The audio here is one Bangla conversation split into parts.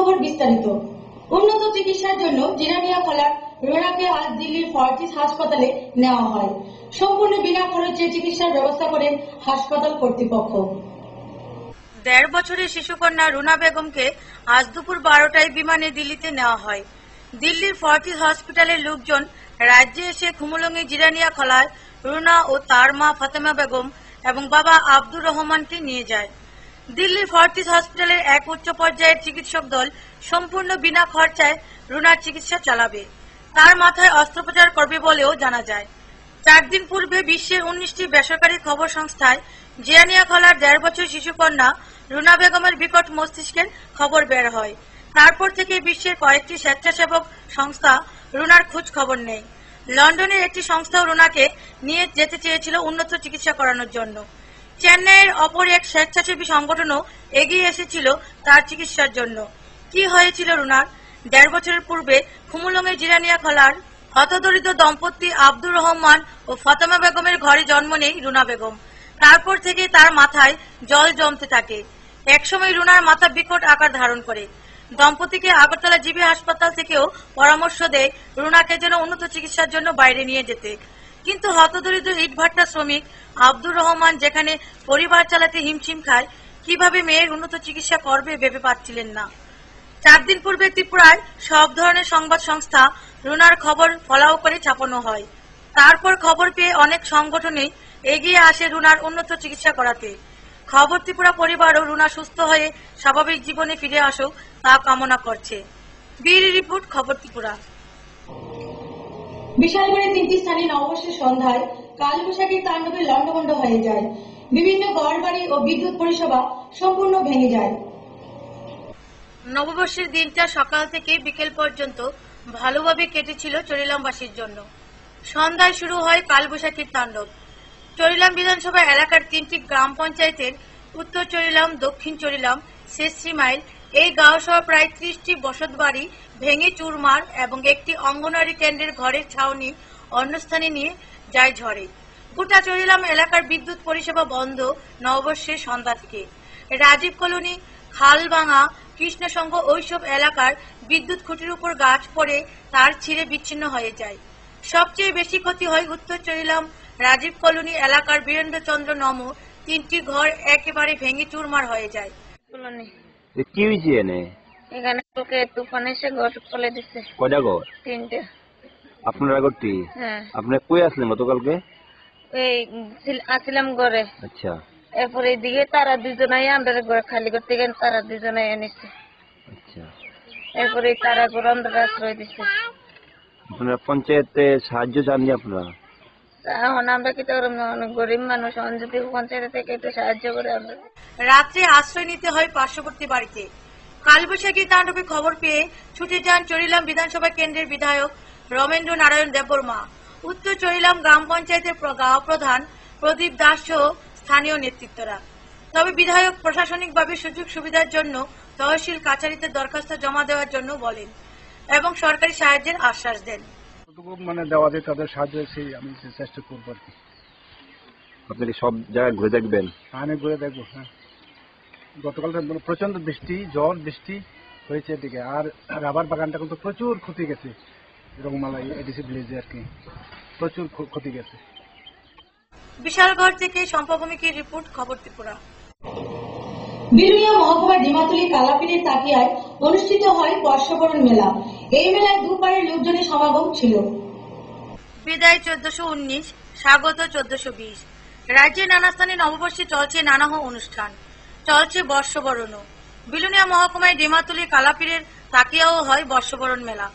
খবর বিস্তারিত। উন্নত চিকিৎসার জন্য জিরানিয়াখলার রুনাকে আজ দিল্লির ফর্টিস হাসপাতালে নেওয়া হয়। সম্পূর্ণ বিনা খরচে চিকিৎসার ব্যবস্থা করেন হাসপাতাল কর্তৃপক্ষ। ১.৫ বছরের শিশুকন্যা রুনা বেগমকে আজ দুপুর ১২টায় বিমানে দিল্লিতে নেওয়া হয়। দিল্লির ফর্টিস হসপিটালের লোকজন রাজ্যে এসে খুমুলুঙে জিরানিয়াখলায় রুনা ও তার মা ফাতেমা বেগম এবং বাবা আব্দুর রহমানকে নিয়ে যায়। দিল্লির ফর্টিস হসপিটালের এক উচ্চ পর্যায়ের চিকিৎসক দল সম্পূর্ণ বিনা খরচায় রুনার চিকিৎসা চালাবে। তার মাথায় অস্ত্রোপচার করবে বলেও জানা যায়। ৪ দিন পূর্বে বিশ্বের ১৯টি বেসরকারি খবর সংস্থায় জিরানিয়াখলার ১.৫ বছর শিশুকন্যা রুনা বেগমের বিকট মস্তিষ্কের খবর বের হয়। তারপর থেকে বিশ্বের কয়েকটি স্বেচ্ছাসেবক সংস্থা রুনার খোঁজ খবর নেয়। লন্ডনের একটি সংস্থাও রুনাকে নিয়ে যেতে চেয়েছিল উন্নত চিকিৎসা করানোর জন্য। চেন্নাইয়ের অপর এক স্বেচ্ছাসেবী সংগঠনও এগিয়ে এসেছিল তার চিকিৎসার জন্য। কি হয়েছিল রুনার? ১.৫ বছরের পূর্বে খুমুলুঙের জিরানিয়াখলার হতদরিদ্র দম্পতি আব্দুর রহমান ও ফাতেমা বেগমের ঘরে জন্ম নেয় রুনা বেগম। তারপর থেকে তার মাথায় জল জমতে থাকে। একসময় রুনার মাথা বিকট আকার ধারণ করে। দম্পতিকে আগরতলা জিবি হাসপাতাল থেকেও পরামর্শ দেয় রুনাকে যেন উন্নত চিকিৎসার জন্য বাইরে নিয়ে যেতে। কিন্তু হতদরিদ্র ইটভাটা শ্রমিক আব্দুর রহমান যেখানে পরিবার চালাতে হিমশিম খায়, কিভাবে মেয়ের উন্নত চিকিৎসা করবে ভেবে পাচ্ছিলেন না। ৪ দিন পূর্বে ত্রিপুরায় সব ধরনের সংবাদ সংস্থা রুনার খবর ফলাও করে ছাপানো হয়। তারপর খবর পেয়ে অনেক সংগঠনই এগিয়ে আসে রুনার উন্নত চিকিৎসা করাতে। খবর ত্রিপুরা পরিবারও রুনা সুস্থ হয়ে স্বাভাবিক জীবনে ফিরে আসুক তা কামনা করছে। ব্যুরো রিপোর্ট, খবর ত্রিপুরা। বিশালগড়ে ৩টি স্থানে নববর্ষের সন্ধ্যায় কালবৈশাখীর তাণ্ডবে লণ্ডভণ্ড হয়ে যায়। বিভিন্ন ঘরবাড়ি ও বিদ্যুৎ পরিষেবা সম্পূর্ণ ভেঙে যায়। নববর্ষের দিনটা সকাল থেকে বিকেল পর্যন্ত ভালোভাবে কেটেছিল চরিলামবাসীর জন্য। সন্ধ্যায় শুরু হয় কালবৈশাখীর তাণ্ডব। চরিলাম বিধানসভা এলাকার ৩টি গ্রাম পঞ্চায়েতের উত্তর চরিলাম, দক্ষিণ চরিলাম, শেষশ্রী মাইল এই গাঁও সহ প্রায় ৩০টি বসত বাড়ি ভেঙে চুরমার এবং একটি অঙ্গনওয়াড়ি কেন্দ্রের ঘরের ছাউনি অন্য স্থানে নিয়ে যায় ঝড়ে। গোটা চরিলাম এলাকার বিদ্যুৎ পরিষেবা বন্ধ নববর্ষের সন্ধ্যা থেকে। রাজীব কলোনি, খালভাঙা, কৃষ্ণসংঘ ওইসব এলাকার বিদ্যুৎ খুঁটির উপর গাছ পড়ে তার ছিঁড়ে বিচ্ছিন্ন হয়ে যায়। সবচেয়ে বেশি ক্ষতি হয় উত্তর চরিলাম রাজীব কলোনি এলাকার বীরেন্দ্রচন্দ্র নম ৩টি ঘর একেবারে ভেঙে চুরমার হয়ে যায়। কি হয়েছে এখানে তুফান এসে ঘর ফলে দিচ্ছে। কয়টা ঘর? 3টে। আপনার ঘরটি? হ্যাঁ। আপনি কই আসলেন গতকালকে? এই আসলাম ঘরে। আচ্ছা। এরপরে এদিকে তারা দুজনাই আমরা ঘর খালি করতে গেলে তারা দুজনাই এনেছে। আচ্ছা। এরপরে তারা ঘর আমরা আশ্রয় দিচ্ছে। আপনারা পঞ্চায়েতে সাহায্য চাননি আপনারা? এখন আমরা কি অনেক গরিব মানুষ, যদি পঞ্চায়েত থেকে একটু সাহায্য করে আমরা। রাত্রে আশ্রয় নিতে হয় পার্শ্ববর্তী বাড়িতে। কালবৈশাখী তাণ্ডবের খবর পেয়ে ছুটে যান চরিলাম বিধানসভা কেন্দ্রের বিধায়ক রমেন্দ্র নারায়ণ দেববর্মা, উত্তর চরিলাম গ্রাম পঞ্চায়েতের গাঁও প্রধান প্রদীপ দাস সহ স্থানীয় নেতৃত্বরা। তবে বিধায়ক প্রশাসনিকভাবে সুযোগ সুবিধার জন্য তহসিল কাছারিতে দরখাস্ত জমা দেওয়ার জন্য বলেন এবং সরকারি সাহায্যের আশ্বাস দেন। দেওয়া যায় তাদের সাহায্য আমি চেষ্টা করবো আর কি। আপনি সব জায়গায় ঘুরে দেখবেন? আমি ঘুরে দেখবো। হ্যাঁ, গতকাল প্রচন্ড বৃষ্টি, ঝড় বৃষ্টি হয়েছে এদিকে। আর রাবার বাগানটা কিন্তু প্রচুর ক্ষতি গেছে। রংমালা এডিসি ভিলেজে আর কি প্রচুর ক্ষতি গেছে। বিশালগড় থেকে সম্পাদকীর রিপোর্ট, খবর ত্রিপুরা। বিরুলিয়া মহকুমার ডিমাতুলি কালাপিনের তাকিয়ায় অনুষ্ঠিত হয় বর্ষবরণ মেলা। এই মেলায় দুপারের লোকজনের সমাগম ছিল। বিদায় ১৪১৯, স্বাগত ১৪২০। রাজ্যের নানা স্থানে নববর্ষে চলছে নানাহ অনুষ্ঠান, চলছে বর্ষবরণও। বিলুনিয়া মহকুমায় ডিমাতুলি কালাপীরের তাকিয়াও হয় বর্ষবরণ মেলা।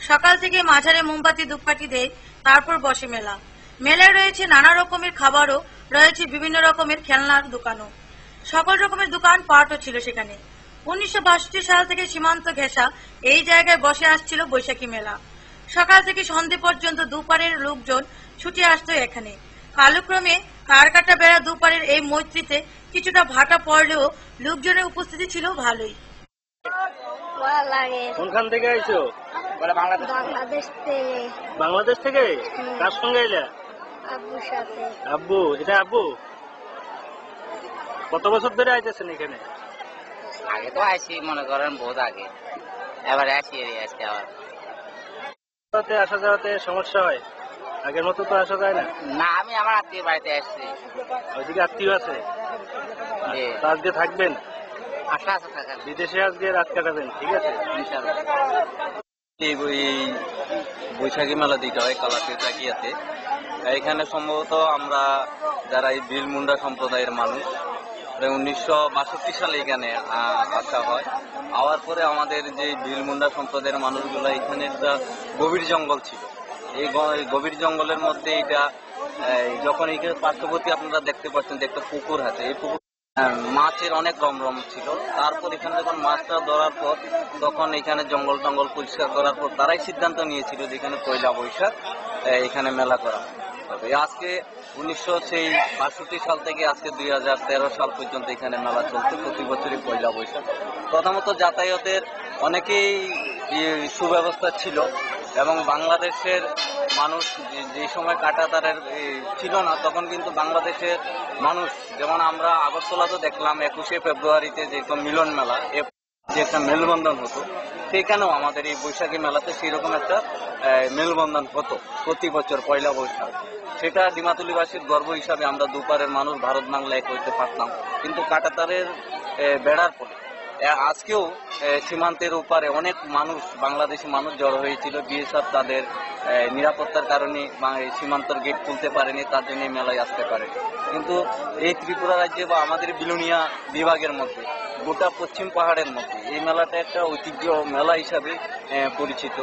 সকাল থেকে মাঝারে মোমবাতি ধূপকাঠি দেয়, তারপর বসে মেলা। মেলায় রয়েছে নানা রকমের খাবারও, রয়েছে বিভিন্ন রকমের খেলনার দোকানও। সকল রকমের দোকান পাটও ছিল সেখানে। ১৯৬২ সাল থেকে সীমান্ত ঘেঁষা এই জায়গায় বসে আসছিল বৈশাখী মেলা। সকাল থেকে সন্ধে পর্যন্ত দুপারের লোকজন ছুটে আসতো এখানে। কালক্রমে কারকাটা বেড়া দুপারের এই মৈত্রীতে কিছুটা ভাটা পড়লেও লোকজনের উপস্থিতি ছিল ভালোই। কোনখান থেকে আইছো? বাংলাদেশ থেকে। বাংলাদেশ থেকে? কার সঙ্গে এলে? আব্বুর সাথে। আব্বু? এটা আব্বু? কত বছর ধরে আইতেছেন এখানে? আগে তো আসি মনে করেন বহুত আগে, এবারে আসি আজকে আবার। আসা যাওয়াতে সমস্যা হয়, আগের মতো তো আসা যায় না। না, আমি আমার আত্মীয় বাড়িতে আসছি। ওইদিকে আত্মীয় আছে, জি। তো আজকে থাকবেন? আশা আছে থাকার, বিদেশে আজকে রাত কাটাবেন, ঠিক আছে ইনশাআল্লাহ। এই বৈশাখী মেলা দিতে হয় কালাপিয়াতে। এখানে সম্ভবত আমরা যারা এই বিল মুন্ডা সম্প্রদায়ের মানুষ 1962 সালে এখানে আসা হয়। আওয়ার পরে আমাদের যে বিল মুন্ডা সম্প্রদায়ের মানুষগুলো, এখানে একটা গভীর জঙ্গল ছিল। এই গভীর জঙ্গলের মধ্যে এটা যখন এখানে পার্শ্ববর্তী আপনারা দেখতে পাচ্ছেন যে একটা পুকুর আছে, এই পুকুর মাছের অনেক রমরম ছিল। তারপর এখানে যখন মাছটা ধরার পর তখন এখানে জঙ্গল টঙ্গল পরিষ্কার করার পর তারাই সিদ্ধান্ত নিয়েছিল যে এখানে পয়লা বৈশাখ এখানে মেলা করা হবে। আজকে 1962 সাল থেকে আজকে 2013 সাল পর্যন্ত এখানে মেলা চলছে, প্রতি বছরই পয়লা বৈশাখ। প্রথমত যাতায়াতের অনেকেই সুব্যবস্থা ছিল এবং বাংলাদেশের মানুষ যে সময় কাঁটাতারের ছিল না, তখন কিন্তু বাংলাদেশের মানুষ, যেমন আমরা আগরতলাতে দেখলাম 21শে ফেব্রুয়ারিতে যে মিলন মেলা, যে একটা মেলবন্ধন হতো, সেখানেও আমাদের এই বৈশাখী মেলাতে সেরকম একটা মেলবন্ধন হতো প্রতি বছর পয়লা বৈশাখ। সেটা ডিমাতুলিবাসীর গর্ব হিসাবে আমরা দুপারের মানুষ ভারত বাংলা এক হইতে পারতাম। কিন্তু কাঁটাতারের বেড়ার পরে আজকেও সীমান্তের ওপারে অনেক মানুষ, বাংলাদেশি মানুষ জড়ো হয়েছিল। বিএসএফ তাদের নিরাপত্তার কারণে সীমান্তর গেট খুলতে পারেনি, তার জন্য মেলায় আসতে পারে। কিন্তু এই ত্রিপুরা রাজ্যে বা আমাদের বিলুনিয়া বিভাগের মধ্যে, গোটা পশ্চিম পাহাড়ের মধ্যে এই মেলাটা একটা ঐতিহ্য মেলা হিসাবে পরিচিত।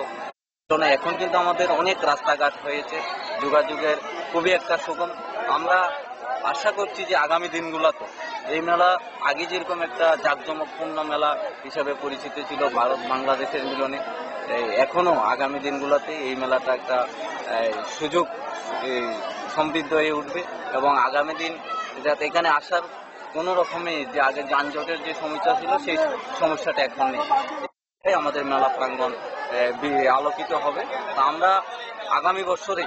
এখন কিন্তু আমাদের অনেক রাস্তাঘাট হয়েছে, যোগাযোগের খুবই একটা সুগম। আমরা আশা করছি যে আগামী দিনগুলোতে এই মেলা আগে যেরকম একটা জাঁকজমকপূর্ণ মেলা হিসাবে পরিচিত ছিল ভারত বাংলাদেশের মিলনে, এখনো আগামী দিনগুলোতে এই মেলাটা একটা সুযোগ সমৃদ্ধ হয়ে উঠবে এবং আগামী দিন যাতে এখানে আসার কোনো রকমে যে আগে যানজটের যে সমস্যা ছিল সেই সমস্যাটা এখন নেই। আমাদের মেলা প্রাঙ্গণ আলোকিত হবে। তা আমরা আগামী বছরে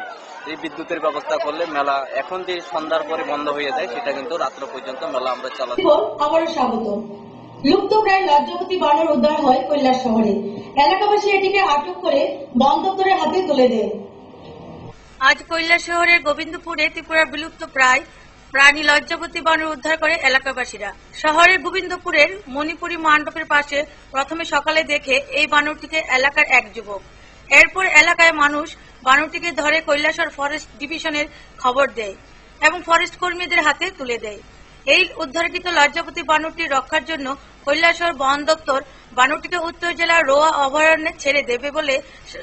এই বিদ্যুতের ব্যবস্থা করলে মেলা এখন যে সন্ধ্যার পরে বন্ধ হয়ে যায়, সেটা কিন্তু রাত্র পর্যন্ত মেলা আমরা চালাতে। আবারও স্বাগত। লুপ্ত প্রায় লজ্জাপতি বানর উদ্ধার হয় কৈলাস শহরে। এলাকাবাসী এটিকে আটক করে বন দপ্তরের হাতে তুলে দেয়। আজ কৈলাস শহরের গোবিন্দপুরে ত্রিপুরার বিলুপ্ত প্রায় প্রাণী লজ্জাপতি বানর উদ্ধার করে এলাকাবাসীরা। শহরের গোবিন্দপুরের মণিপুরী মণ্ডপের পাশে প্রথমে সকালে দেখে এই বানরটিকে এলাকার এক যুবক। এরপর এলাকায় মানুষ বানরটিকে ধরে কৈলাসহর ফরেস্ট ডিভিশনের খবর দেয় এবং ফরেস্ট কর্মীদের হাতে তুলে দেয়। এই উদ্ধারকৃত লজ্জাপতি বানরটি রক্ষার জন্য কৈলাসহর বন দপ্তর বানরটিকে উত্তর জেলার রোয়া অভয়ারণ্যে ছেড়ে দেবে বলে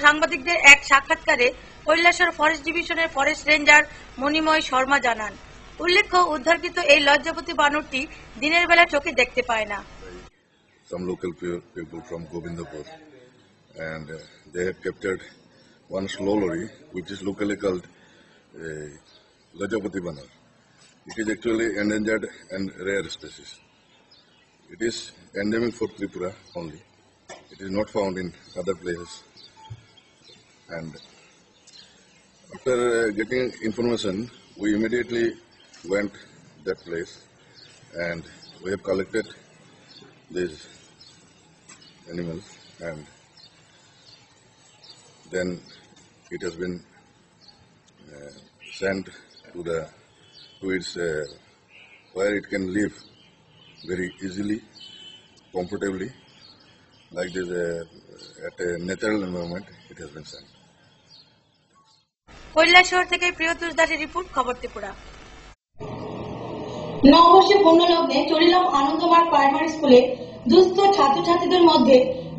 সাংবাদিকদের এক সাক্ষাৎকারে কৈলাসহর ফরেস্ট ডিভিশনের ফরেস্ট রেঞ্জার মণিময় শর্মা জানান। উল্লেখ্য, উদ্ধারকৃত এই লজ্জাপতি বানরটি দিনের বেলা চোখে দেখতে পায় না। Some local people from Govindapur, and they had captured one slow lorry, which is locally called Lajapati Banar. It is actually endangered and rare species. It is endemic for Tripura only. It is not found in other places. And after getting information, we immediately went that place, and we have collected these animals, and then it has been sent to its where it can live very easily, comfortably, like this at a natural environment. It has been sent. Kailash শহর থেকে প্রিয়তোষ দাসের রিপোর্ট, খবর ত্রিপুরা। নববর্ষের পূর্ণলগ্নে চরিলাম আনন্দমার্গ প্রাইমারি স্কুলে দুস্থ ছাত্রছাত্রীদের মধ্যে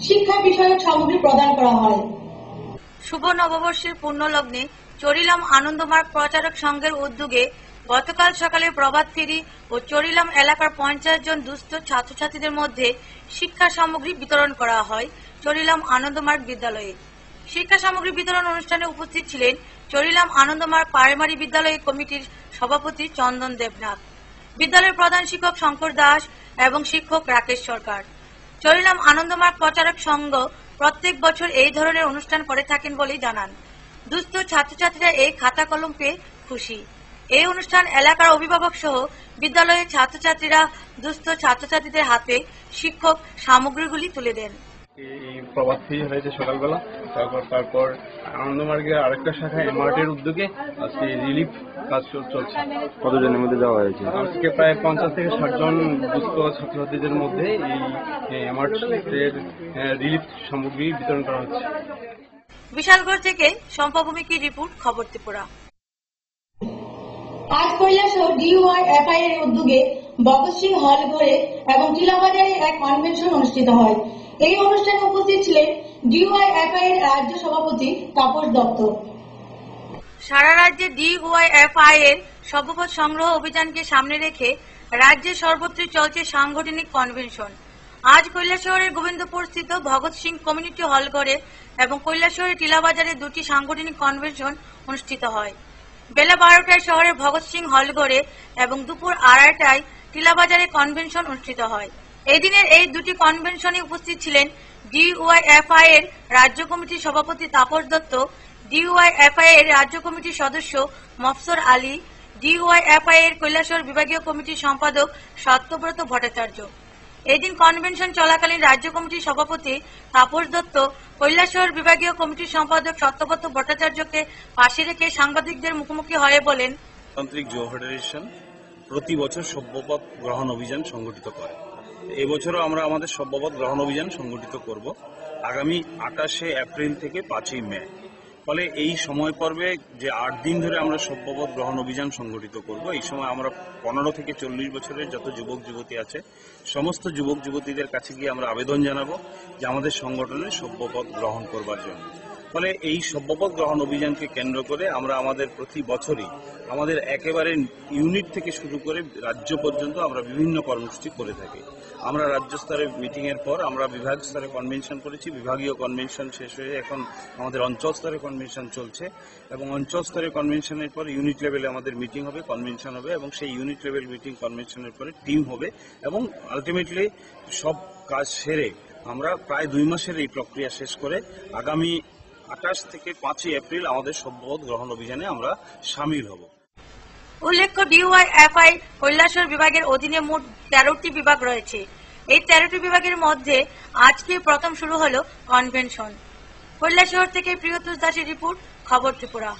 শিক্ষা বিষয়ক সামগ্রী প্রদান করা হয়। শুভ নববর্ষের পূর্ণলগ্নে চরিলাম আনন্দমার্গ প্রচারক সংঘের উদ্যোগে গতকাল সকালে প্রভাত ফেরি ও চরিলাম এলাকার 50 জন দুস্থ ছাত্রছাত্রীদের মধ্যে শিক্ষা সামগ্রী বিতরণ করা হয় চরিলাম আনন্দমার্গ বিদ্যালয়ে। শিক্ষা সামগ্রী বিতরণ অনুষ্ঠানে উপস্থিত ছিলেন চরিলাম আনন্দমার্গ প্রাইমারি বিদ্যালয় কমিটির সভাপতি চন্দন দেবনাথ, বিদ্যালয়ের প্রধান শিক্ষক শঙ্কর দাস এবং শিক্ষক রাকেশ সরকার। চরিলাম আনন্দমার্গ প্রচারক সংঘ প্রত্যেক বছর এই ধরনের অনুষ্ঠান করে থাকেন বলে জানান। দুস্থ ছাত্রছাত্রীরা এই খাতা কলম পেয়ে খুশি। এই অনুষ্ঠান এলাকার অভিভাবক সহ বিদ্যালয়ের ছাত্রছাত্রীরা দুস্থ ছাত্রছাত্রীদের হাতে শিক্ষক সামগ্রীগুলি তুলে দেন। এই প্রভাত ফেরি হয়েছে সকালবেলা, তারপর আনন্দমার্গের আরেকটা শাখা এমআরটির উদ্যোগে আজকে রিলিফ কাজ চলছে। কতজনের মধ্যে দেওয়া হয়েছে? আজকে প্রায় 50 থেকে 60 জন দুস্থ ছাত্রছাত্রীদের মধ্যে এই এমআরটির রিলিফ সামগ্রী বিতরণ করা হচ্ছে। বিশালগড় থেকে সম্পাভূমি কি রিপোর্ট, খবর ত্রিপুরা। আজ কৈলাসহর DUI/FI এর উদ্যোগে ভগৎ সিং হল ঘরে এবং টিলাবাজারে এক কনভেনশন অনুষ্ঠিত হয়। এই অনুষ্ঠানে উপস্থিত ছিলেন DUI/FI এর রাজ্য সভাপতি তাপস দত্ত। সারা রাজ্যে DUI/FI এর সর্বপদ সংগ্রহ অভিযানকে সামনে রেখে রাজ্যে সর্বত্রই চলছে সাংগঠনিক কনভেনশন। আজ কৈলাসহরের গোবিন্দপুর স্থিত ভগৎ সিং কমিউনিটি হল ঘরে এবং কৈলাসহরের টিলাবাজারে দুটি সাংগঠনিক কনভেনশন অনুষ্ঠিত হয়। বেলা 12টায় শহরের ভগৎ সিং হল ঘরে এবং দুপুর 2:30টায় টিলাবাজারে কনভেনশন অনুষ্ঠিত হয়। এদিনের এই দুটি কনভেনশনে উপস্থিত ছিলেন DUI/FI এর রাজ্য কমিটির সভাপতি তাপস দত্ত, DUI/FI এর রাজ্য কমিটির সদস্য মফসর আলী, DUI/FI এর কৈলাসহর বিভাগীয় কমিটির সম্পাদক সত্যব্রত ভট্টাচার্য। এদিন কনভেনশন চলাকালীন রাজ্য কমিটির সভাপতি তাপস দত্ত কৈলাসহর বিভাগীয় কমিটির সম্পাদক সত্যব্রত ভট্টাচার্যকে পাশে রেখে সাংবাদিকদের মুখোমুখি হয়ে বলেন, গণতান্ত্রিক যুব ফেডারেশন প্রতি বছর সভ্যপদ গ্রহণ অভিযান সংগঠিত করে। এবছরও আমরা আমাদের সভ্যপদ গ্রহণ অভিযান সংগঠিত করব আগামী 28শে এপ্রিল থেকে 5ই মে। ফলে এই সময় পর্বে যে 8 দিন ধরে আমরা সভ্যপদ গ্রহণ অভিযান সংগঠিত করব, এই সময় আমরা 15 থেকে 40 বছরের যত যুবক যুবতী আছে সমস্ত যুবক যুবতীদের কাছে গিয়ে আমরা আবেদন জানাবো যে আমাদের সংগঠনে সভ্যপদ গ্রহণ করবার জন্য। ফলে এই সভ্যপদ গ্রহণ অভিযানকে কেন্দ্র করে আমরা আমাদের প্রতি বছরই আমাদের একেবারে ইউনিট থেকে শুরু করে রাজ্য পর্যন্ত আমরা বিভিন্ন কর্মসূচি করে থাকি। আমরা রাজ্য স্তরে মিটিং এর পর আমরা বিভাগ স্তরে কনভেনশন করেছি, বিভাগীয় কনভেনশন শেষ হয়ে এখন আমাদের অঞ্চল স্তরে কনভেনশন চলছে এবং অঞ্চল স্তরে কনভেনশনের পর ইউনিট লেভেলে আমাদের মিটিং হবে, কনভেনশন হবে এবং সেই ইউনিট লেভেল মিটিং কনভেনশনের পরে টিম হবে এবং আলটিমেটলি সব কাজ সেরে আমরা প্রায় 2 মাসের এই প্রক্রিয়া শেষ করে আগামী 28 থেকে 5ই এপ্রিল আমাদের সভ্যপদ গ্রহণ অভিযানে আমরা সামিল হব। উল্লেখ্য, DUI/FI কৈলাসহর বিভাগের অধীনে মোট 13টি বিভাগ রয়েছে। এই 13টি বিভাগের মধ্যে আজকে প্রথম শুরু হলো কনভেনশন। কৈলাসহর থেকে প্রিয়তোষ দাসের রিপোর্ট, খবর ত্রিপুরা।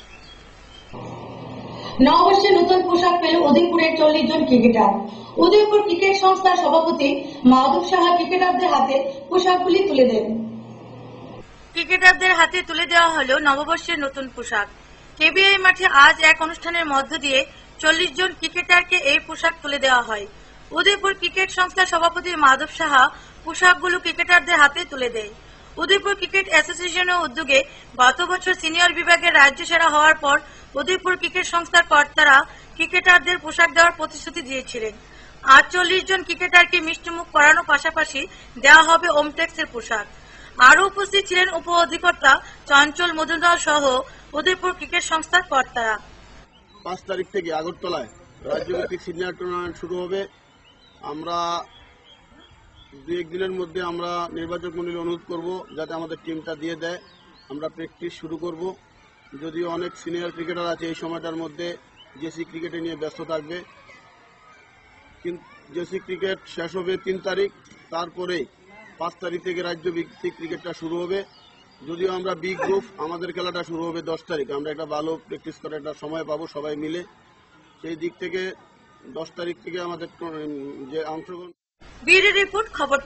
নববর্ষে নতুন পোশাক পেল উদয়পুরের 40 জন ক্রিকেটার। উদয়পুর ক্রিকেট সংস্থার সভাপতি মাধব সাহা ক্রিকেটারদের হাতে পোশাকগুলি তুলে দেন। ক্রিকেটারদের হাতে তুলে দেওয়া হলো নববর্ষের নতুন পোশাক। কেবিআই মাঠে আজ এক অনুষ্ঠানের মধ্য দিয়ে 40 জন ক্রিকেটারকে এই পোশাক তুলে দেওয়া হয়। উদয়পুর ক্রিকেট সংস্থার সভাপতি মাধব সাহা পোশাকগুলো ক্রিকেটারদের হাতে তুলে দেয়। উদয়পুর ক্রিকেট অ্যাসোসিয়েশনের উদ্যোগে গত বছর সিনিয়র বিভাগের রাজ্য সেরা হওয়ার পর উদয়পুর ক্রিকেট সংস্থার কর্তারা ক্রিকেটারদের পোশাক দেওয়ার প্রতিশ্রুতি দিয়েছিলেন। আজ 40 জন ক্রিকেটারকে মিষ্টিমুখ করানোর পাশাপাশি দেওয়া হবে ওমটেক্সের পোশাক। আরও উপস্থিত ছিলেন উপ অধিকর্তা চঞ্চল মজুমদার সহ উদয়পুর ক্রিকেট সংস্থার কর্তারা। 5 তারিখ থেকে আগরতলায় রাজ্যভিত্তিক সিনিয়র টুর্নামেন্ট শুরু হবে। আমরা 2-1 দিনের মধ্যে আমরা নির্বাচক মণ্ডলী অনুরোধ করব যাতে আমাদের টিমটা দিয়ে দেয়, আমরা প্র্যাকটিস শুরু করব। যদিও অনেক সিনিয়র ক্রিকেটার আছে এই সময়টার মধ্যে জেসি ক্রিকেটে নিয়ে ব্যস্ত থাকবে, কিন্তু জেসি ক্রিকেট শেষ হবে 3 তারিখ, তারপরে 5 তারিখ থেকে রাজ্য ভিত্তিক ক্রিকেটটা শুরু হবে। যদিও আমরা বি গ্রুপ, আমাদের খেলাটা শুরু হবে 10 তারিখ। আমরা একটা ভালো প্র্যাকটিস করার একটা সময় পাবো সবাই মিলে। সেই দিক থেকে 10 তারিখ থেকে আমাদের যে অংশগ্রহণ। ব্যুরো রিপোর্ট, খবর।